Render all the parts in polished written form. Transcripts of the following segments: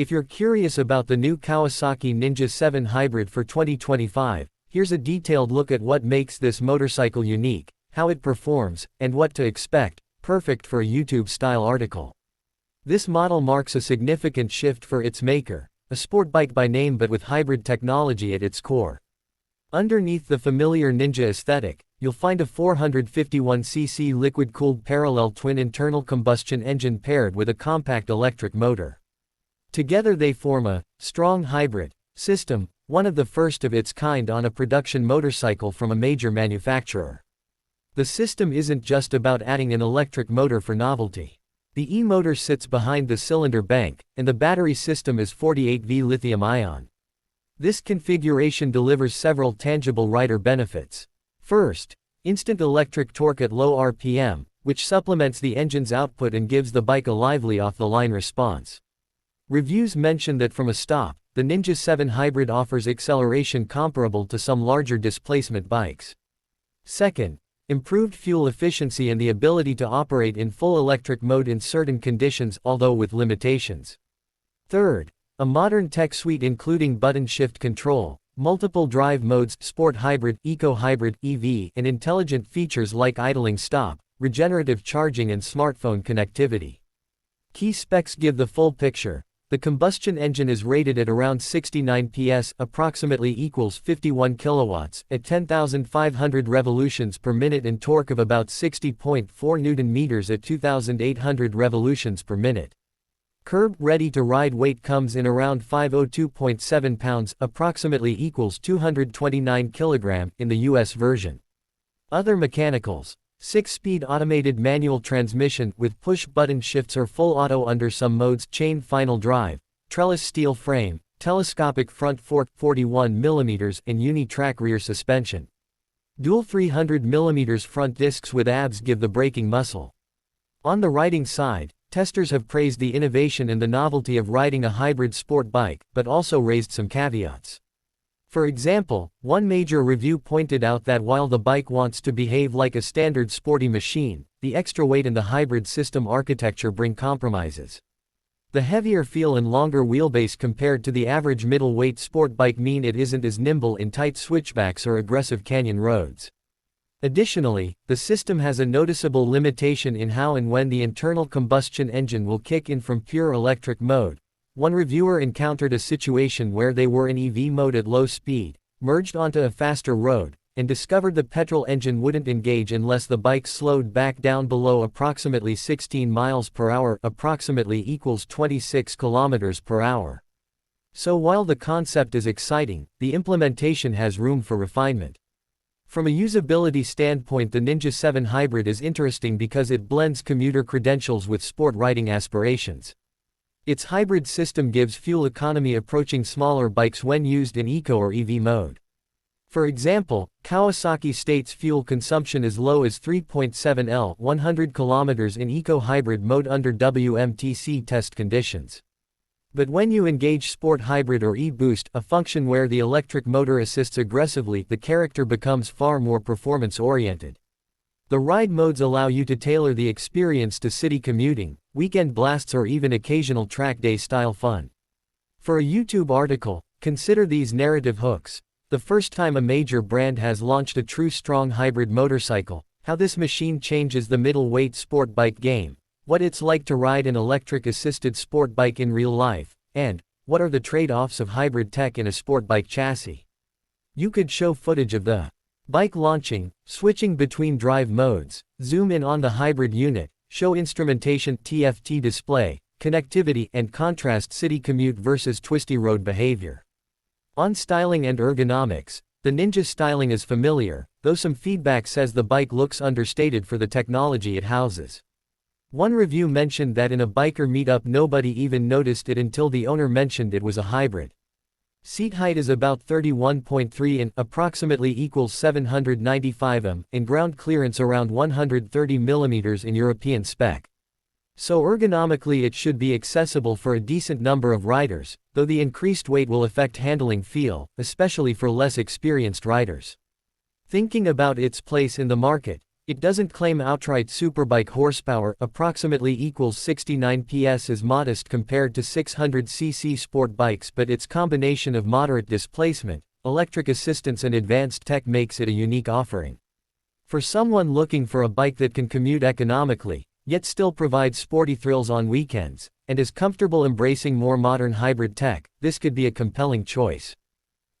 If you're curious about the new Kawasaki Ninja 7 Hybrid for 2025, here's a detailed look at what makes this motorcycle unique, how it performs, and what to expect, perfect for a YouTube-style article. This model marks a significant shift for its maker, a sport bike by name but with hybrid technology at its core. Underneath the familiar Ninja aesthetic, you'll find a 451cc liquid-cooled parallel twin internal combustion engine paired with a compact electric motor. Together they form a strong hybrid system, one of the first of its kind on a production motorcycle from a major manufacturer. The system isn't just about adding an electric motor for novelty. The e-motor sits behind the cylinder bank, and the battery system is 48V lithium-ion. This configuration delivers several tangible rider benefits. First, instant electric torque at low RPM, which supplements the engine's output and gives the bike a lively off-the-line response. Reviews mention that from a stop, the Ninja 7 Hybrid offers acceleration comparable to some larger displacement bikes. Second, improved fuel efficiency and the ability to operate in full electric mode in certain conditions, although with limitations. Third, a modern tech suite including button shift control, multiple drive modes, sport hybrid, eco hybrid, EV, and intelligent features like idling stop, regenerative charging and smartphone connectivity. Key specs give the full picture. The combustion engine is rated at around 69 PS, approximately equals 51 kilowatts, at 10,500 revolutions per minute and torque of about 60.4 Newton-meters at 2,800 revolutions per minute. Curb ready-to-ride weight comes in around 502.7 pounds, approximately equals 229 kg in the US version. Other mechanicals: 6-speed automated manual transmission with push-button shifts or full auto under some modes, chain final drive, trellis steel frame, telescopic front fork 41mm and uni-track rear suspension. Dual 300mm front discs with ABS give the braking muscle. On the riding side, testers have praised the innovation and the novelty of riding a hybrid sport bike, but also raised some caveats. For example, one major review pointed out that while the bike wants to behave like a standard sporty machine, the extra weight and the hybrid system architecture bring compromises. The heavier feel and longer wheelbase compared to the average middle-weight sport bike mean it isn't as nimble in tight switchbacks or aggressive canyon roads. Additionally, the system has a noticeable limitation in how and when the internal combustion engine will kick in from pure electric mode. One reviewer encountered a situation where they were in EV mode at low speed, merged onto a faster road, and discovered the petrol engine wouldn't engage unless the bike slowed back down below approximately 16 miles per hour, approximately equals 26 kilometers per hour. So while the concept is exciting, the implementation has room for refinement. From a usability standpoint, the Ninja 7 Hybrid is interesting because it blends commuter credentials with sport riding aspirations. Its hybrid system gives fuel economy approaching smaller bikes when used in eco or EV mode. For example, Kawasaki states fuel consumption as low as 3.7 L 100 km in eco hybrid mode under WMTC test conditions. But when you engage sport hybrid or e-boost, a function where the electric motor assists aggressively, the character becomes far more performance-oriented. The ride modes allow you to tailor the experience to city commuting, weekend blasts or even occasional track day style fun. For a YouTube article, consider these narrative hooks: the first time a major brand has launched a true strong hybrid motorcycle, how this machine changes the middleweight sport bike game, what it's like to ride an electric-assisted sport bike in real life, and what are the trade-offs of hybrid tech in a sport bike chassis. You could show footage of the bike launching, switching between drive modes, zoom in on the hybrid unit, show instrumentation, TFT display, connectivity, and contrast city commute versus twisty road behavior. On styling and ergonomics, the Ninja styling is familiar, though some feedback says the bike looks understated for the technology it houses. One review mentioned that in a biker meetup nobody even noticed it until the owner mentioned it was a hybrid. Seat height is about 31.3 in, approximately equals 795 m, and ground clearance around 130 mm in European spec. So ergonomically it should be accessible for a decent number of riders, though the increased weight will affect handling feel, especially for less experienced riders. Thinking about its place in the market, It doesn't claim outright superbike horsepower, approximately equals 69 PS, is modest compared to 600cc sport bikes, but its combination of moderate displacement, electric assistance and advanced tech makes it a unique offering. For someone looking for a bike that can commute economically, yet still provides sporty thrills on weekends, and is comfortable embracing more modern hybrid tech, this could be a compelling choice.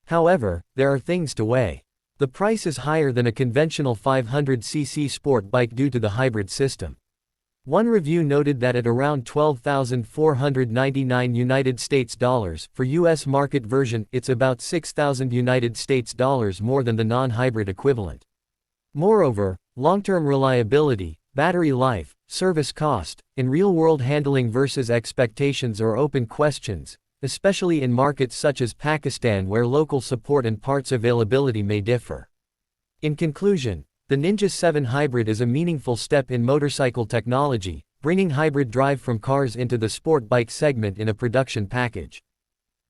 However, there are things to weigh. The price is higher than a conventional 500cc sport bike due to the hybrid system. One review noted that at around $12,499 United States dollars for US market version, it's about $6,000 United States dollars more than the non-hybrid equivalent. Moreover, long-term reliability, battery life, service cost, and real-world handling versus expectations are open questions, especially in markets such as Pakistan where local support and parts availability may differ. In conclusion, the Ninja 7 Hybrid is a meaningful step in motorcycle technology, bringing hybrid drive from cars into the sport bike segment in a production package.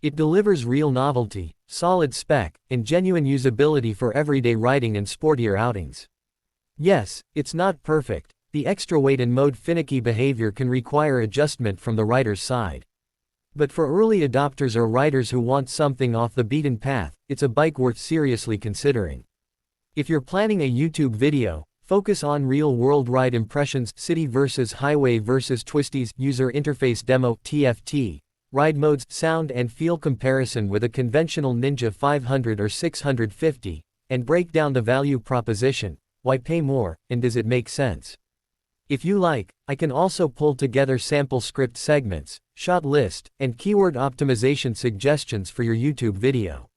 It delivers real novelty, solid spec, and genuine usability for everyday riding and sportier outings. Yes, it's not perfect. The extra weight and mode finicky behavior can require adjustment from the rider's side. But for early adopters or riders who want something off the beaten path, it's a bike worth seriously considering. If you're planning a YouTube video, focus on real-world ride impressions, city versus highway versus twisties, user interface demo, TFT, ride modes, sound and feel comparison with a conventional Ninja 500 or 650, and break down the value proposition, why pay more, and does it make sense? If you like, I can also pull together sample script segments, shot list, and keyword optimization suggestions for your YouTube video.